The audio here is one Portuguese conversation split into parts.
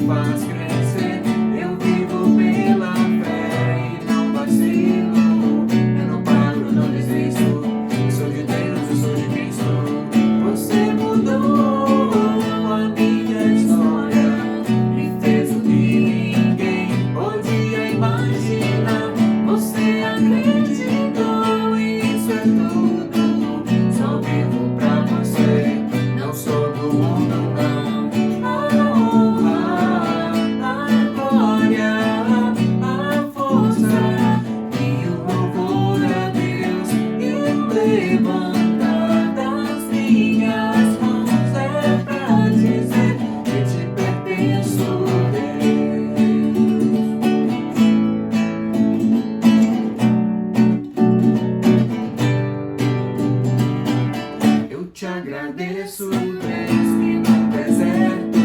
faz crescer. Eu vivo pela fé e não vacilo. Eu não paro, não desisto. Eu sou de Deus, eu sou de Cristo. Você mudou a minha história, me fez o que ninguém podia imaginar. Você acreditou e isso é tudo. Só vivo pra você, não sou do mundo, não. A honra, a glória, a força e o louvor a Deus e o levantar das minhas mãos é pra dizer que te pertenço, Deus. Eu te agradeço, Deus, que no deserto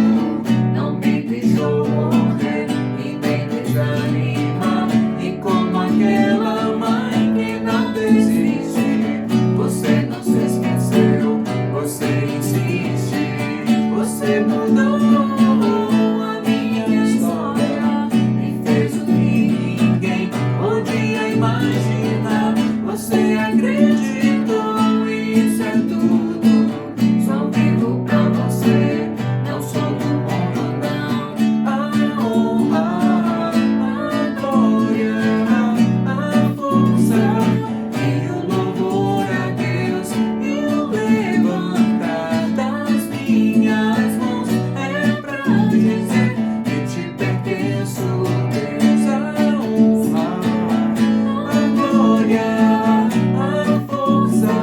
não me deixou morrer e nem desanimar. E como aquela mãe que não desiste, você não se esqueceu, você insiste. Você mudou a minha história, me fez o que ninguém podia imaginar. Você acreditou e isso é tudo. Só vivo pra você, não sou do mundo, não. A honra, a glória, a força e o louvor a Deus e o levantar das minhas mãos é pra dizer que te pertenço, Deus. A honra, a glória, a força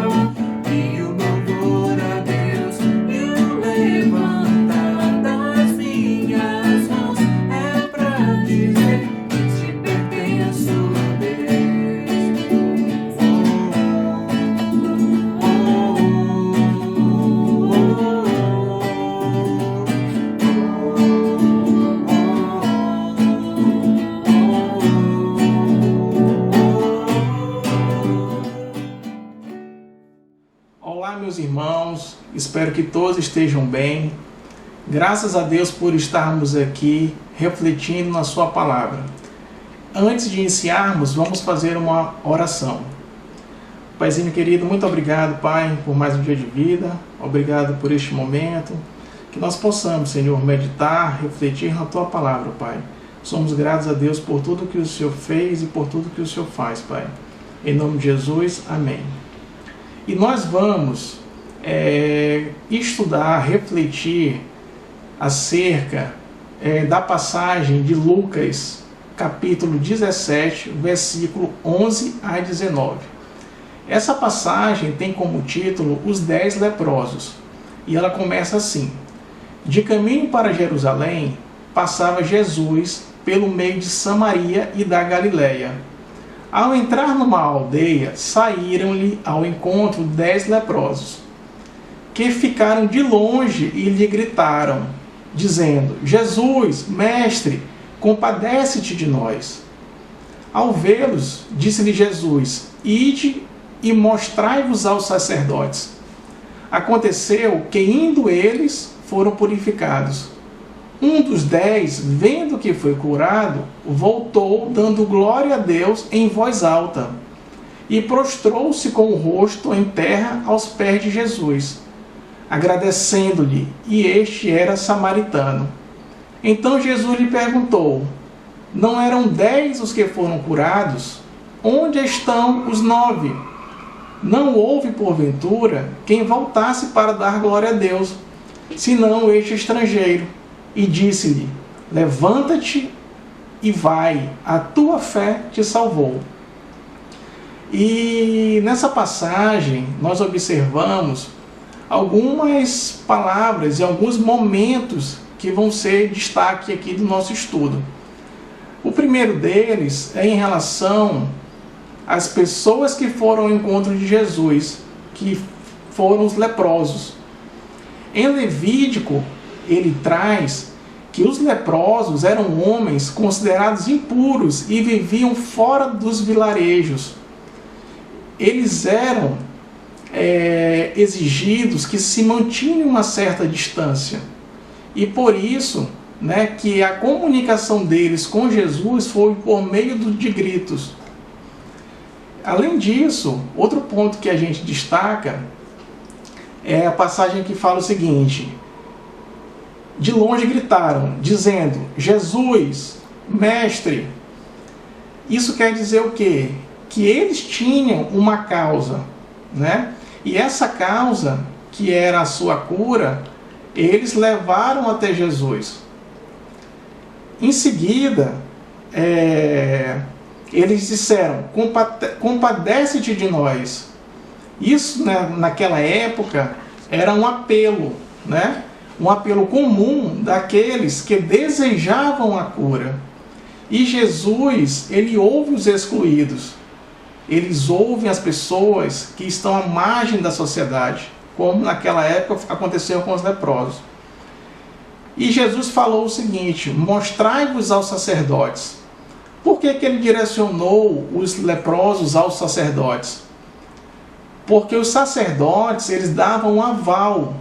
e o louvor a Deus e o levantar das minhas mãos é pra dizer que te pertenço, Olá, meus irmãos, espero que todos estejam bem. Graças a Deus por estarmos aqui refletindo na sua palavra. Antes de iniciarmos, vamos fazer uma oração. Paizinho querido, muito obrigado, Pai, por mais um dia de vida. Obrigado por este momento. Que nós possamos, Senhor, meditar, refletir na tua palavra, Pai. Somos gratos a Deus por tudo que o Senhor fez e por tudo que o Senhor faz, Pai. Em nome de Jesus, amém. E nós vamos estudar, refletir acerca da passagem de Lucas, capítulo 17, versículo 11 a 19. Essa passagem tem como título Os 10 leprosos, e ela começa assim: de caminho para Jerusalém, passava Jesus pelo meio de Samaria e da Galileia. Ao entrar numa aldeia, saíram-lhe ao encontro 10 leprosos, que ficaram de longe e lhe gritaram, dizendo: Jesus, mestre, compadece-te de nós. Ao vê-los, disse-lhe Jesus: ide e mostrai-vos aos sacerdotes. Aconteceu que, indo eles, foram purificados. Um dos 10, vendo que foi curado, voltou, dando glória a Deus em voz alta, e prostrou-se com o rosto em terra aos pés de Jesus, agradecendo-lhe, e este era samaritano. Então Jesus lhe perguntou: não eram 10 os que foram curados? Onde estão os 9? Não houve, porventura, quem voltasse para dar glória a Deus, senão este estrangeiro. E disse-lhe: levanta-te e vai, a tua fé te salvou. E nessa passagem nós observamos algumas palavras e alguns momentos que vão ser destaque aqui do nosso estudo. O primeiro deles é em relação às pessoas que foram ao encontro de Jesus, que foram os leprosos. Em Levítico, ele traz que os leprosos eram homens considerados impuros e viviam fora dos vilarejos. Eles eram exigidos que se mantinham uma certa distância. E por isso, né, que a comunicação deles com Jesus foi por meio de gritos. Além disso, outro ponto que a gente destaca é a passagem que fala o seguinte: de longe gritaram, dizendo: Jesus, Mestre. Isso quer dizer o quê? Que eles tinham uma causa, né? E essa causa, que era a sua cura, eles levaram até Jesus. Em seguida, eles disseram: compadece-te de nós. Isso, né, naquela época, era um apelo, né? Um apelo comum daqueles que desejavam a cura. E Jesus, ele ouve os excluídos. Eles ouvem as pessoas que estão à margem da sociedade, como naquela época aconteceu com os leprosos. E Jesus falou o seguinte: mostrai-vos aos sacerdotes. Por que ele direcionou os leprosos aos sacerdotes? Porque os sacerdotes, eles davam um aval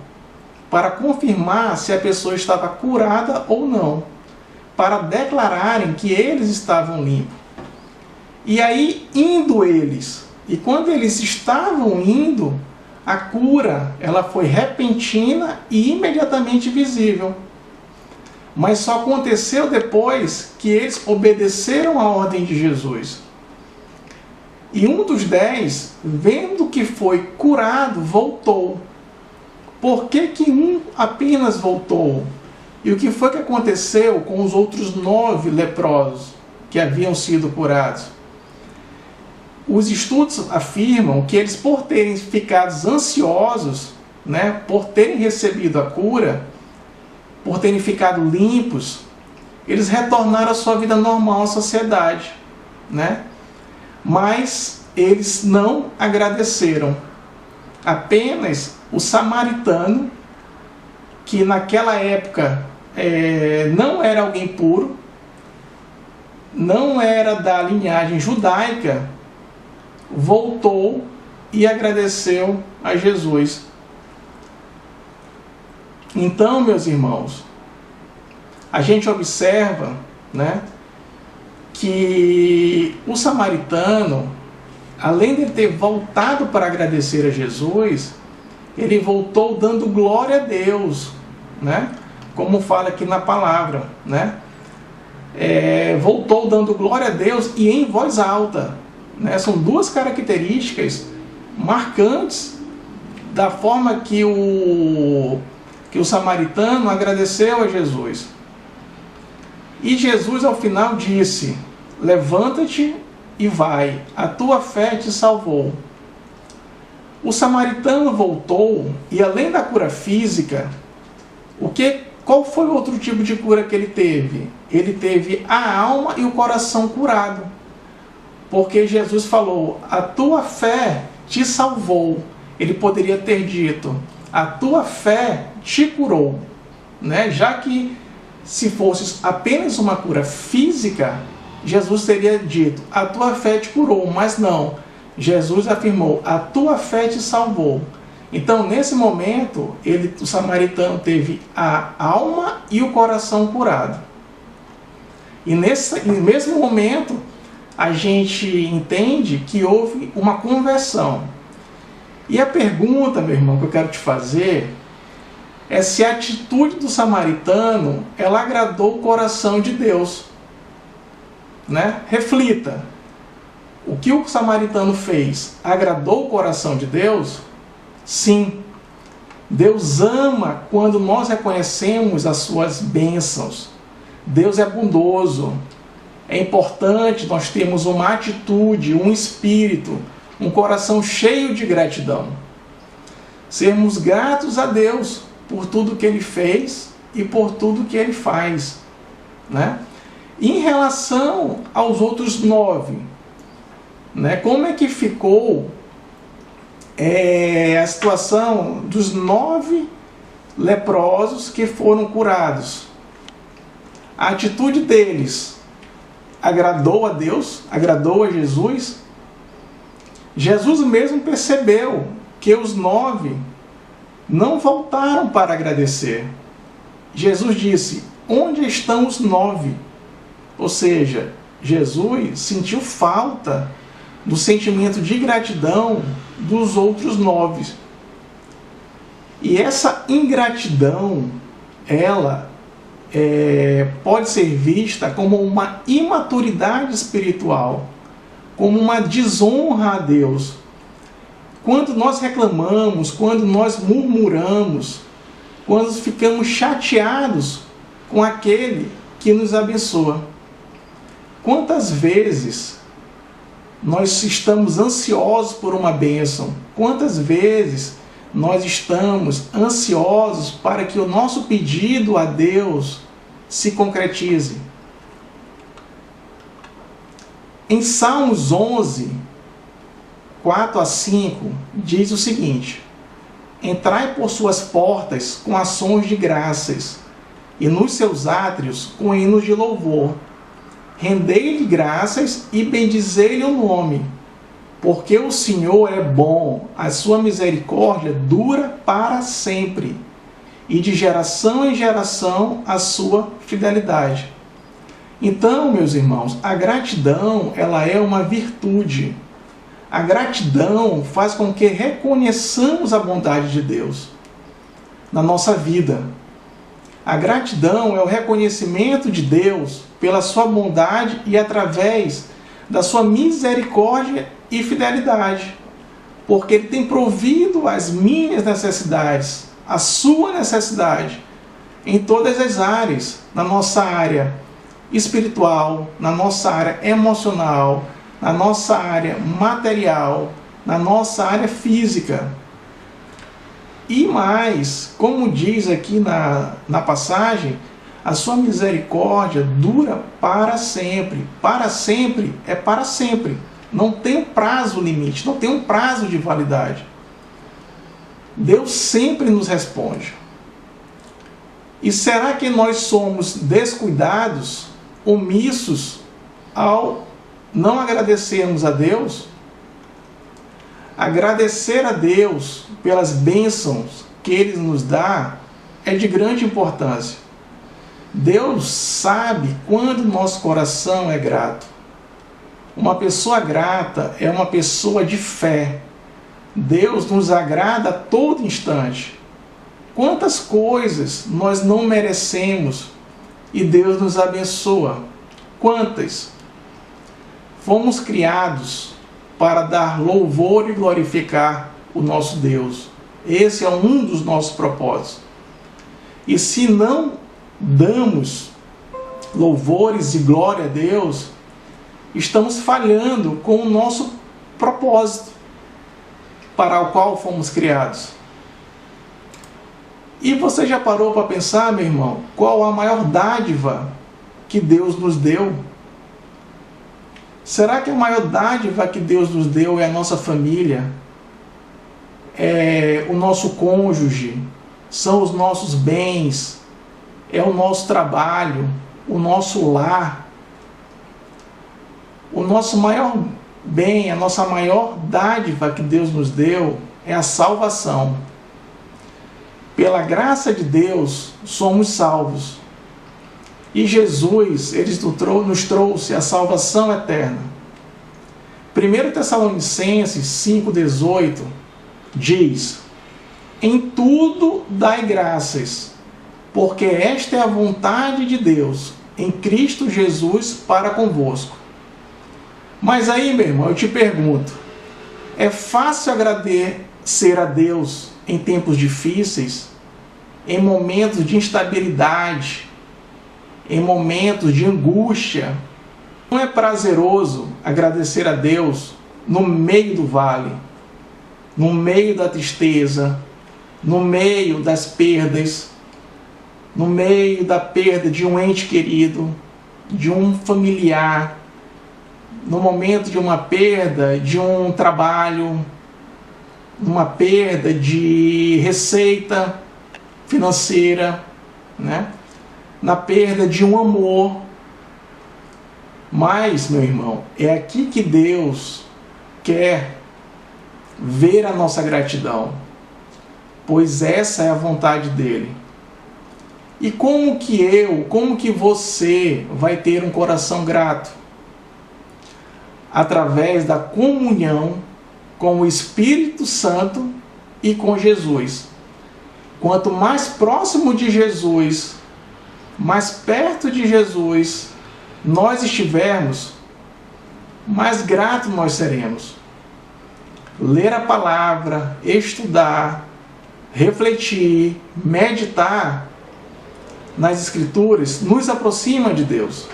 para confirmar se a pessoa estava curada ou não, para declararem que eles estavam limpos. E aí, indo eles, e quando eles estavam indo, a cura, ela foi repentina e imediatamente visível. Mas só aconteceu depois que eles obedeceram à ordem de Jesus. E um dos 10, vendo que foi curado, voltou. Por que um apenas voltou? E o que foi que aconteceu com os outros 9 leprosos que haviam sido curados? Os estudos afirmam que eles, por terem ficado ansiosos, né, por terem recebido a cura, por terem ficado limpos, eles retornaram à sua vida normal, à sociedade, né? Mas eles não agradeceram. Apenas o samaritano, que naquela época não era alguém puro, não era da linhagem judaica, voltou e agradeceu a Jesus. Então, meus irmãos, a gente observa, né, que o samaritano, além de ter voltado para agradecer a Jesus, ele voltou dando glória a Deus, né? Como fala aqui na palavra, né? Voltou dando glória a Deus e em voz alta, né? São duas características marcantes da forma que o samaritano agradeceu a Jesus. E Jesus ao final disse: levanta-te e vai, a tua fé te salvou. O samaritano voltou e, além da cura física, qual foi o outro tipo de cura que ele teve? Ele teve a alma e o coração curado. Porque Jesus falou: a tua fé te salvou. Ele poderia ter dito: a tua fé te curou, né? Já que se fosse apenas uma cura física, Jesus teria dito: a tua fé te curou, mas não. Jesus afirmou: a tua fé te salvou. Então, nesse momento, o samaritano teve a alma e o coração curado. E nesse mesmo momento, a gente entende que houve uma conversão. E a pergunta, meu irmão, que eu quero te fazer é se a atitude do samaritano, ela agradou o coração de Deus, né? Reflita. O que o samaritano fez agradou o coração de Deus? Sim. Deus ama quando nós reconhecemos as suas bênçãos. Deus é bondoso. É importante nós termos uma atitude, um espírito, um coração cheio de gratidão. Sermos gratos a Deus por tudo que Ele fez e por tudo que Ele faz, né? Em relação aos outros 9, né, como é que ficou a situação dos 9 leprosos que foram curados? A atitude deles agradou a Deus? Agradou a Jesus? Jesus mesmo percebeu que os 9 não voltaram para agradecer. Jesus disse: onde estão os 9? Ou seja, Jesus sentiu falta do sentimento de gratidão dos outros 9. E essa ingratidão, ela pode ser vista como uma imaturidade espiritual, como uma desonra a Deus. Quando nós reclamamos, quando nós murmuramos, quando ficamos chateados com aquele que nos abençoa. Quantas vezes nós estamos ansiosos por uma bênção? Quantas vezes nós estamos ansiosos para que o nosso pedido a Deus se concretize? Em Salmos 11, 4 a 5, diz o seguinte: entrai por suas portas com ações de graças, e nos seus átrios com hinos de louvor. Rendei-lhe graças e bendizei-lhe o nome, porque o Senhor é bom, a sua misericórdia dura para sempre, e de geração em geração a sua fidelidade. Então, meus irmãos, a gratidão, ela é uma virtude. A gratidão faz com que reconheçamos a bondade de Deus na nossa vida. A gratidão é o reconhecimento de Deus pela sua bondade e através da sua misericórdia e fidelidade, porque Ele tem provido as minhas necessidades, a sua necessidade, em todas as áreas, na nossa área espiritual, na nossa área emocional, na nossa área material, na nossa área física. E mais, como diz aqui na passagem, a sua misericórdia dura para sempre. Para sempre é para sempre. Não tem um prazo limite, não tem um prazo de validade. Deus sempre nos responde. E será que nós somos descuidados, omissos, ao não agradecermos a Deus? Agradecer a Deus pelas bênçãos que Ele nos dá é de grande importância. Deus sabe quando nosso coração é grato. Uma pessoa grata é uma pessoa de fé. Deus nos agrada a todo instante. Quantas coisas nós não merecemos e Deus nos abençoa? Quantas? Fomos criados para dar louvor e glorificar o nosso Deus. Esse é um dos nossos propósitos. E se não damos louvores e glória a Deus, estamos falhando com o nosso propósito para o qual fomos criados. E você já parou para pensar, meu irmão, qual a maior dádiva que Deus nos deu? Será que a maior dádiva que Deus nos deu é a nossa família? É o nosso cônjuge? São os nossos bens? É o nosso trabalho? O nosso lar? O nosso maior bem, a nossa maior dádiva que Deus nos deu é a salvação. Pela graça de Deus, somos salvos. E Jesus, Ele nos trouxe a salvação eterna. 1 Tessalonicenses 5,18 diz: em tudo dai graças, porque esta é a vontade de Deus, em Cristo Jesus para convosco. Mas aí, meu irmão, eu te pergunto, é fácil agradecer a Deus em tempos difíceis, em momentos de instabilidade, em momentos de angústia? Não é prazeroso agradecer a Deus no meio do vale, no meio da tristeza, no meio das perdas, no meio da perda de um ente querido, de um familiar, no momento de uma perda de um trabalho, numa perda de receita financeira, né? Na perda de um amor. Mas, meu irmão, é aqui que Deus quer ver a nossa gratidão, pois essa é a vontade dele. E como que você vai ter um coração grato? Através da comunhão com o Espírito Santo e com Jesus. Quanto mais próximo de Jesus, mais perto de Jesus nós estivermos, mais grato nós seremos. Ler a palavra, estudar, refletir, meditar nas Escrituras nos aproxima de Deus.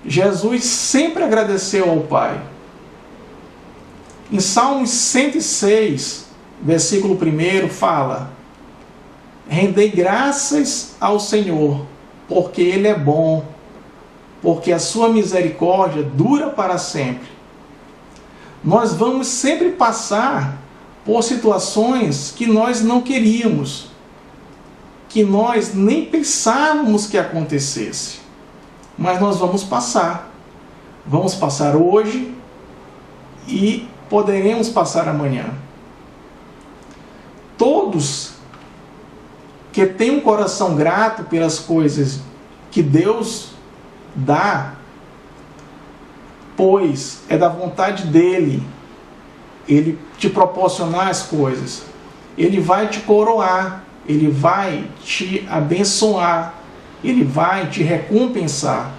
Jesus sempre agradeceu ao Pai. Em Salmos 106, versículo 1, fala: rendei graças ao Senhor, porque Ele é bom, porque a sua misericórdia dura para sempre. Nós vamos sempre passar por situações que nós não queríamos, que nós nem pensávamos que acontecesse. Mas nós vamos passar. Vamos passar hoje e poderemos passar amanhã. Todos que têm um coração grato pelas coisas que Deus dá, pois é da vontade dele, ele te proporcionar as coisas, ele vai te coroar, ele vai te abençoar, ele vai te recompensar.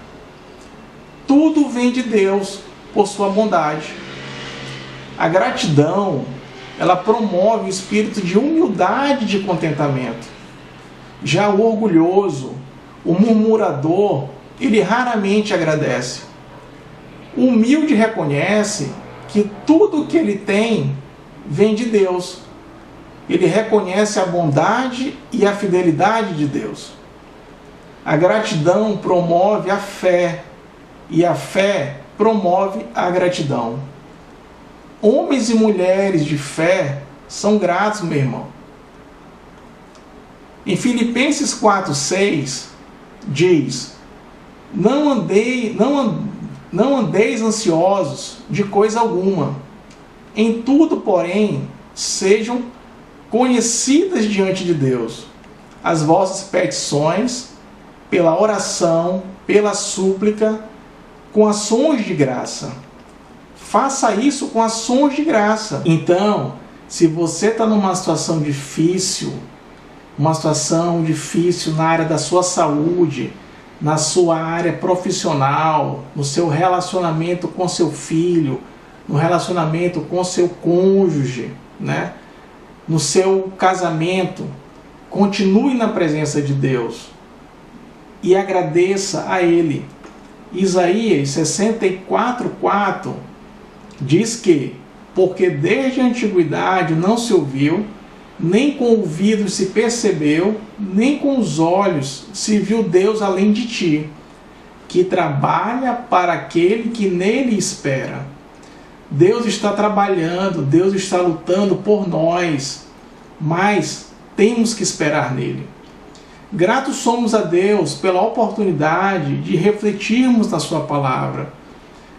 Tudo vem de Deus por sua bondade. A gratidão, ela promove o espírito de humildade e de contentamento. Já o orgulhoso, o murmurador, ele raramente agradece. O humilde reconhece que tudo o que ele tem vem de Deus. Ele reconhece a bondade e a fidelidade de Deus. A gratidão promove a fé, e a fé promove a gratidão. Homens e mulheres de fé são gratos, meu irmão. Em Filipenses 4:6 diz: não andeis ansiosos de coisa alguma. Em tudo, porém, sejam conhecidas diante de Deus as vossas petições, pela oração, pela súplica, com ações de graça. Faça isso com ações de graça. Então, se você está numa situação difícil na área da sua saúde, na sua área profissional, no seu relacionamento com seu filho, no relacionamento com seu cônjuge, né? No seu casamento, continue na presença de Deus e agradeça a Ele. Isaías 64:4 diz que: porque desde a antiguidade não se ouviu, nem com o ouvido se percebeu, nem com os olhos se viu Deus além de ti, que trabalha para aquele que nele espera. Deus está trabalhando, Deus está lutando por nós, mas temos que esperar nele. Gratos somos a Deus pela oportunidade de refletirmos na sua palavra,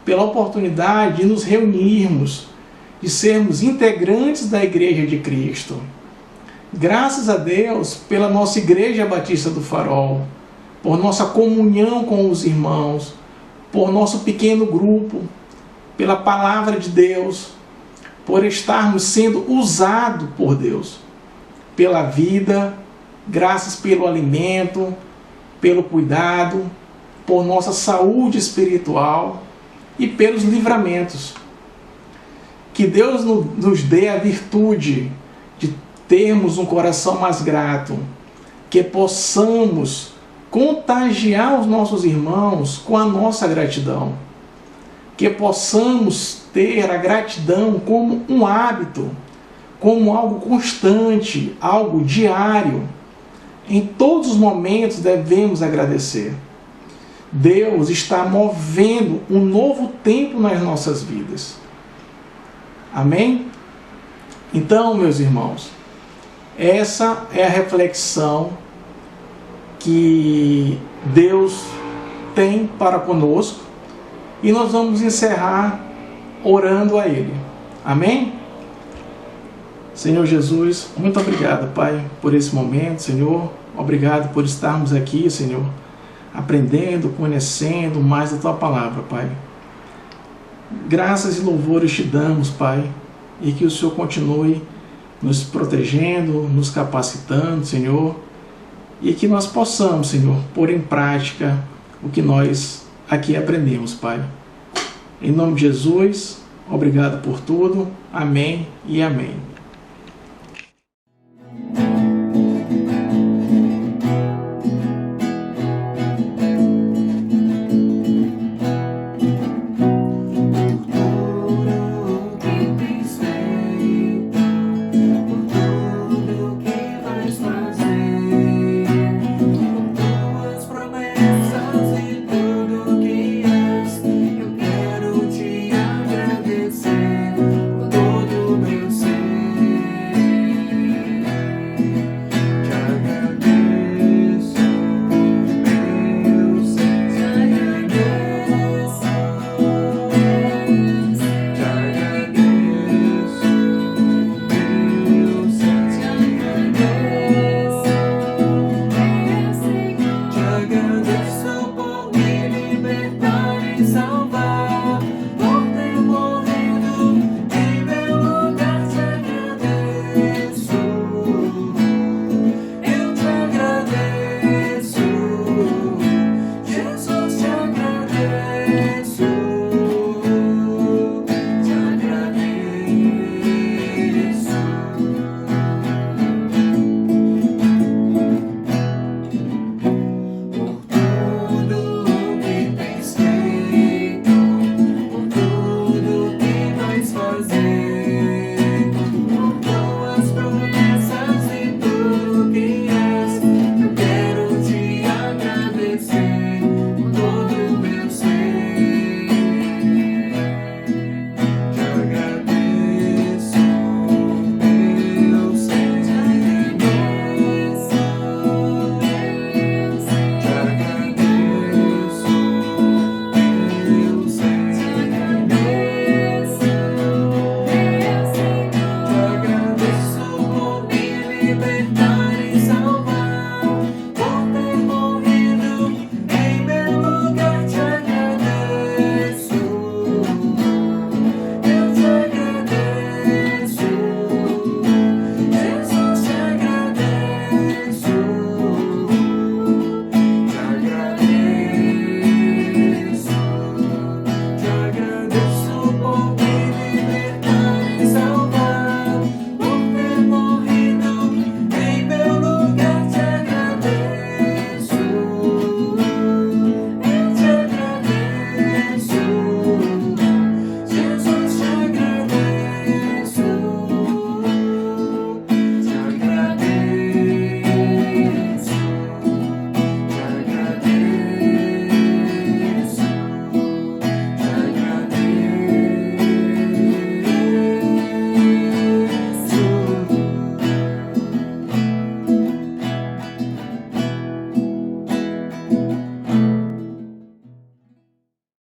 pela oportunidade de nos reunirmos, de sermos integrantes da Igreja de Cristo. Graças a Deus pela nossa Igreja Batista do Farol, por nossa comunhão com os irmãos, por nosso pequeno grupo, pela palavra de Deus, por estarmos sendo usados por Deus, pela vida, graças pelo alimento, pelo cuidado, por nossa saúde espiritual e pelos livramentos. Que Deus nos dê a virtude de termos um coração mais grato, que possamos contagiar os nossos irmãos com a nossa gratidão, que possamos ter a gratidão como um hábito, como algo constante, algo diário. Em todos os momentos devemos agradecer. Deus está movendo um novo tempo nas nossas vidas. Amém? Então, meus irmãos, essa é a reflexão que Deus tem para conosco e nós vamos encerrar orando a Ele. Amém? Senhor Jesus, muito obrigado, Pai, por esse momento, Senhor. Obrigado por estarmos aqui, Senhor, aprendendo, conhecendo mais da Tua palavra, Pai. Graças e louvores te damos, Pai, e que o Senhor continue nos protegendo, nos capacitando, Senhor, e que nós possamos, Senhor, pôr em prática o que nós aqui aprendemos, Pai. Em nome de Jesus, obrigado por tudo. Amém e amém.